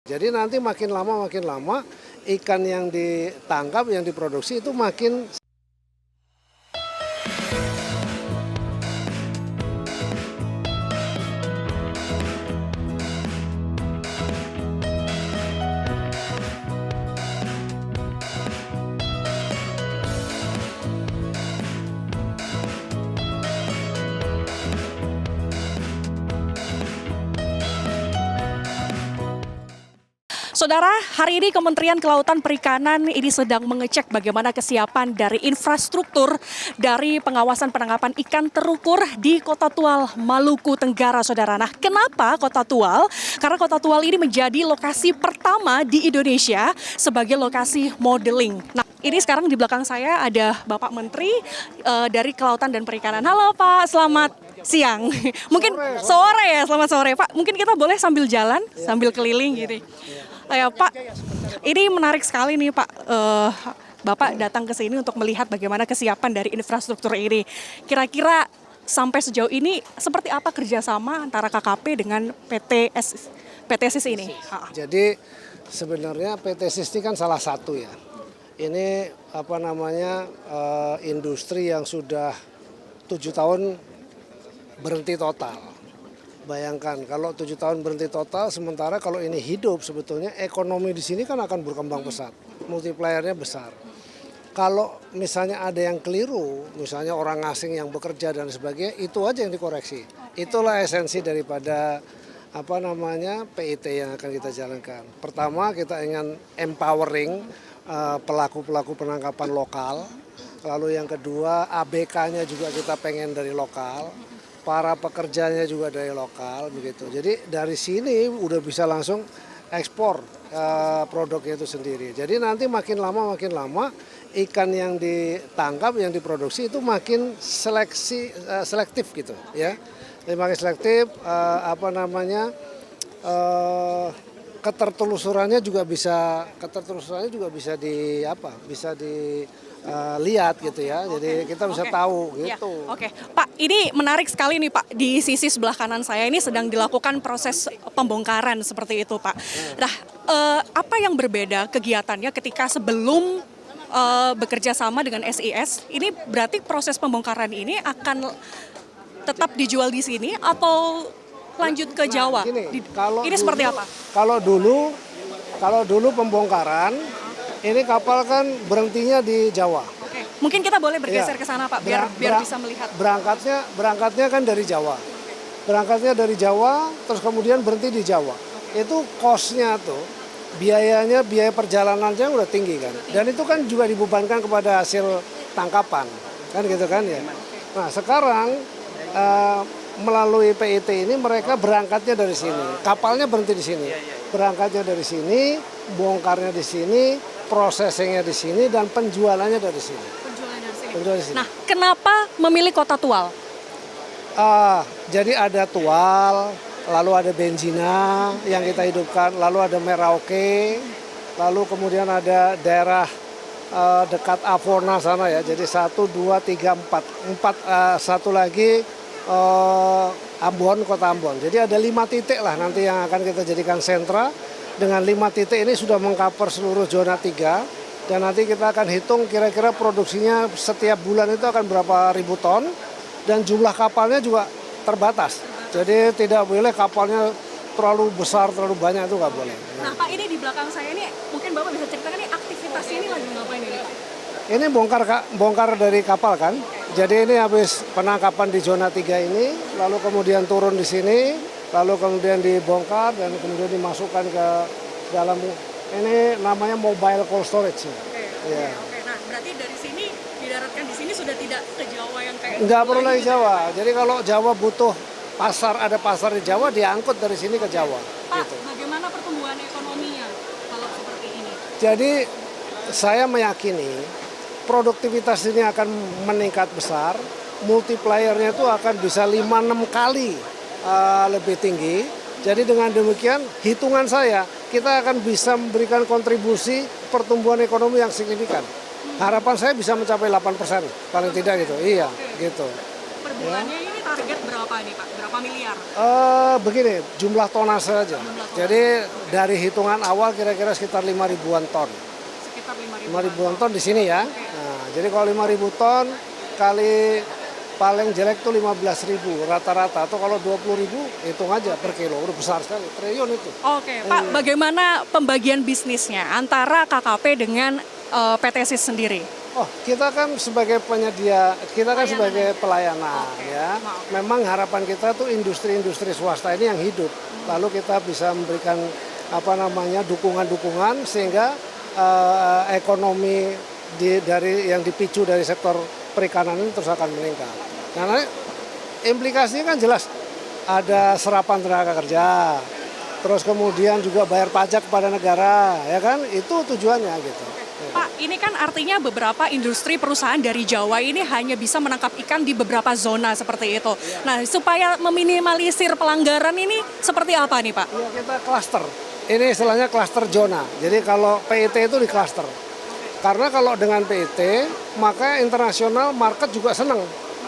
Jadi nanti makin lama ikan yang ditangkap, yang diproduksi itu makin. Saudara, hari ini Kementerian Kelautan Perikanan ini sedang mengecek bagaimana kesiapan dari infrastruktur dari pengawasan penangkapan ikan terukur di Kota Tual, Maluku Tenggara, saudara. Nah, kenapa Kota Tual? Karena Kota Tual ini menjadi lokasi pertama di Indonesia sebagai lokasi modeling. Nah, ini sekarang di belakang saya ada Bapak Menteri dari Kelautan dan Perikanan. Halo Pak, selamat siang. Mungkin sore ya, selamat sore Pak. Mungkin kita boleh sambil jalan, sambil keliling gitu. Ya Pak, ini menarik sekali nih Pak. Bapak datang ke sini untuk melihat bagaimana kesiapan dari infrastruktur ini. Kira-kira sampai sejauh ini seperti apa kerjasama antara KKP dengan PT SIS ini? Jadi sebenarnya PT SIS ini kan salah satu ya. Ini industri yang sudah 7 tahun berhenti total. Bayangkan kalau 7 tahun berhenti total, sementara kalau ini hidup sebetulnya ekonomi di sini kan akan berkembang pesat, multipliernya besar. Kalau misalnya ada yang keliru, misalnya orang asing yang bekerja dan sebagainya, itu aja yang dikoreksi. Itulah esensi daripada PIT yang akan kita jalankan. Pertama, kita ingin empowering pelaku-pelaku penangkapan lokal. Lalu yang kedua, ABK-nya juga kita pengen dari lokal. Para pekerjanya juga dari lokal begitu. Jadi dari sini udah bisa langsung ekspor produknya itu sendiri. Jadi nanti makin lama ikan yang ditangkap, yang diproduksi itu makin selektif gitu ya. Jadi makin selektif ketertelusurannya juga bisa dilihat gitu ya. Jadi kita bisa tahu gitu. Oke, Pak, ini menarik sekali nih Pak. Di sisi sebelah kanan saya ini sedang dilakukan proses pembongkaran seperti itu Pak. Nah, apa yang berbeda kegiatannya ketika sebelum bekerja sama dengan SIS? Ini berarti proses pembongkaran ini akan tetap dijual di sini atau lanjut ke Jawa? Ini seperti apa? Kalau dulu pembongkaran, ini kapal kan berhentinya di Jawa. Oke. Mungkin kita boleh bergeser ke sana Pak, biar bisa melihat. Berangkatnya kan dari Jawa. Berangkatnya dari Jawa, terus kemudian berhenti di Jawa. Itu cost-nya tuh, biaya perjalanannya udah tinggi kan. Dan itu kan juga dibebankan kepada hasil tangkapan, kan gitu kan ya. Nah sekarang melalui PIT ini mereka berangkatnya dari sini, kapalnya berhenti di sini, berangkatnya dari sini, bongkarnya di sini, processingnya di sini, dan penjualannya dari sini. Penjualan dari sini. Nah, kenapa memilih Kota Tual? Jadi ada Tual, lalu ada Benzina yang kita hidupkan, lalu ada Merauke, lalu kemudian ada daerah dekat Avona sana ya. Jadi 1, 2, 3, 4, satu lagi Ambon, Kota Ambon. Jadi ada 5 titik lah nanti yang akan kita jadikan sentra. Dengan 5 titik ini sudah mengcover seluruh zona 3. Dan nanti kita akan hitung kira-kira produksinya setiap bulan itu akan berapa ribu ton. Dan jumlah kapalnya juga terbatas. Jadi tidak boleh kapalnya terlalu besar, terlalu banyak, itu nggak boleh. Nah Pak, ini di belakang saya ini mungkin Bapak bisa ceritakan ini aktivitasnya ini lagi ngapain ini Pak? Ini bongkar dari kapal kan. Jadi ini habis penangkapan di zona 3 ini, lalu kemudian turun di sini, lalu kemudian dibongkar dan kemudian dimasukkan ke dalam, ini namanya mobile cold storage. Oke. Nah berarti dari sini didaratkan di sini sudah tidak ke Jawa yang kayak. Nggak perlu lagi Jawa. Jadi kalau Jawa butuh ada pasar di Jawa, diangkut dari sini ke Jawa. Pak, gitu. bagaimana pertumbuhan ekonominya kalau seperti ini? Jadi saya meyakini produktivitas ini akan meningkat besar, multipliernya itu akan bisa 5-6 kali lebih tinggi. Jadi dengan demikian hitungan saya, kita akan bisa memberikan kontribusi pertumbuhan ekonomi yang signifikan. Harapan saya bisa mencapai 8%, paling tidak gitu. Iya, gitu. Per bulannya ini target berapa nih Pak? Berapa miliar? Begini, jumlah tonase saja. Jadi dari hitungan awal kira-kira sekitar 5 ribuan ton. Sekitar 5 ribuan ton di sini ya. Nah, jadi kalau 5 ribu ton kali paling jelek tuh 15.000 rata-rata. Atau kalau 20.000 hitung aja per kilo. Udah besar sekali, triliun itu. Oke, Pak, bagaimana pembagian bisnisnya antara KKP dengan PTSI sendiri? Oh, kita kan sebagai penyedia, kita kan sebagai pelayanan ya. Memang harapan kita tuh industri-industri swasta ini yang hidup. Lalu kita bisa memberikan dukungan-dukungan sehingga ekonomi dari yang dipicu dari sektor perikanan ini terus akan meningkat. Karena implikasinya kan jelas, ada serapan tenaga kerja, terus kemudian juga bayar pajak kepada negara, ya kan? Itu tujuannya gitu. Pak, ini kan artinya beberapa industri perusahaan dari Jawa ini hanya bisa menangkap ikan di beberapa zona seperti itu. Nah, supaya meminimalisir pelanggaran ini seperti apa nih Pak? Iya, kita klaster. Ini istilahnya klaster zona. Jadi kalau PIT itu di klaster. Karena kalau dengan PIT, maka internasional market juga senang.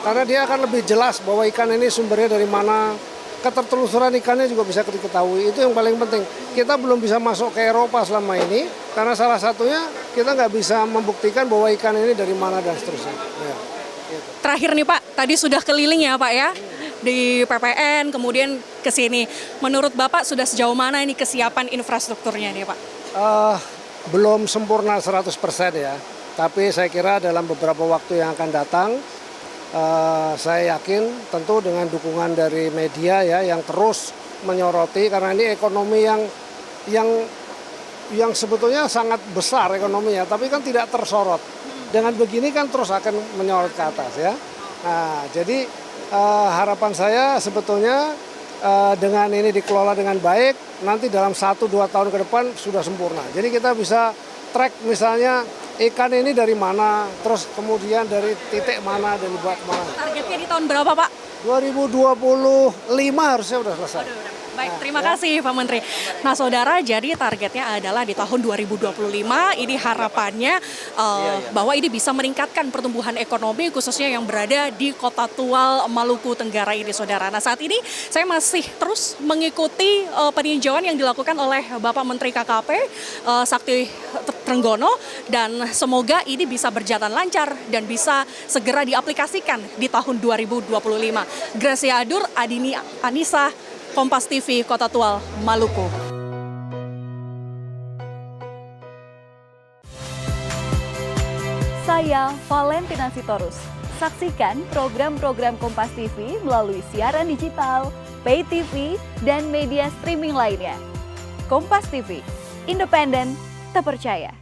Karena dia akan lebih jelas bahwa ikan ini sumbernya dari mana, ketertelusuran ikannya juga bisa diketahui. Itu yang paling penting. Kita belum bisa masuk ke Eropa selama ini, karena salah satunya kita nggak bisa membuktikan bahwa ikan ini dari mana dan seterusnya. Ya, gitu. Terakhir nih Pak, tadi sudah keliling ya Pak ya, di PPN, kemudian ke sini. Menurut Bapak sudah sejauh mana ini kesiapan infrastrukturnya nih Pak? Belum sempurna 100% ya, tapi saya kira dalam beberapa waktu yang akan datang, saya yakin tentu dengan dukungan dari media ya yang terus menyoroti, karena ini ekonomi yang sebetulnya sangat besar ekonominya, tapi kan tidak tersorot. Dengan begini kan terus akan menyorot ke atas ya. Nah, jadi harapan saya sebetulnya dengan ini dikelola dengan baik, nanti dalam 1-2 tahun ke depan sudah sempurna. Jadi kita bisa track misalnya ikan ini dari mana, terus kemudian dari titik mana, dan dibawa kemana. Targetnya di tahun berapa Pak? 2025 harusnya sudah selesai. Baik, terima kasih Pak Menteri. Nah saudara, jadi targetnya adalah di tahun 2025, ini harapannya bahwa ini bisa meningkatkan pertumbuhan ekonomi khususnya yang berada di Kota Tual, Maluku Tenggara ini saudara. Nah saat ini saya masih terus mengikuti peninjauan yang dilakukan oleh Bapak Menteri KKP, Sakti Trenggono, dan semoga ini bisa berjalan lancar dan bisa segera diaplikasikan di tahun 2025. Gracia Adur, Adini Anissa, Kompas TV, Kota Tual, Maluku. Saya Valentina Sitorus. Saksikan program-program Kompas TV melalui siaran digital, pay TV, dan media streaming lainnya. Kompas TV, independen, terpercaya.